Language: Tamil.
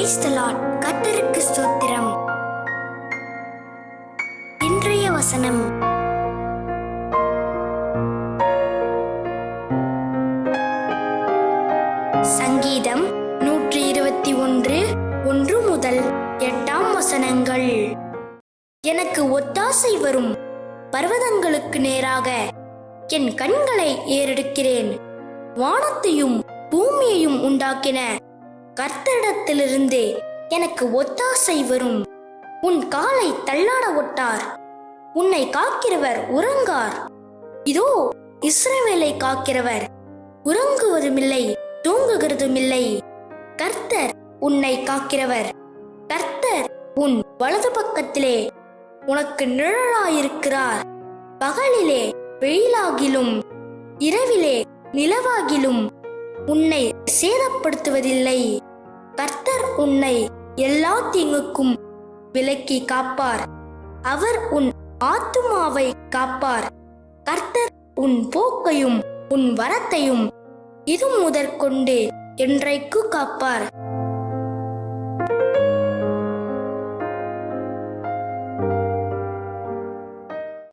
Praise the Lord. கர்த்தருக்கு ஸ்தோத்திரம். இன்றைய வசனம் சங்கீதம் 121 1 முதல் 8 வசனங்கள். எனக்கு ஒத்தாசை வரும் பர்வதங்களுக்கு நேராக என் கண்களை ஏறெடுக்கிறேன். வானத்தையும் பூமியையும் உண்டாக்கின கர்த்தரிடத்திலிருந்து எனக்கு ஒத்தாசை வரும். உன் காலை தள்ளாட ஒட்டார். உன்னை காக்கிறவர் உறங்கார். இதோ இஸ்ரவேலை காக்கிறவர் உறங்குவதுமில்லை, தூங்குகிறதுமில்லை. கர்த்தர் உன்னை காக்கிறவர். கர்த்தர் உன் வலது பக்கத்திலே உனக்கு நிழலாயிருக்கிறார். பகலிலே வெயிலாகிலும் இரவிலே நிலவாகிலும் உன்னை சேதப்படுத்துவதில்லை. கர்த்தர் உன்னை எல்லா தீங்குக்கும் விலக்கி காப்பார். அவர் உன் ஆத்துமாவை காப்பார். கர்த்தர் உன் போக்கையும் உன் வரத்தையும் இது முதற்கொண்டு என்றைக்கு காப்பார்.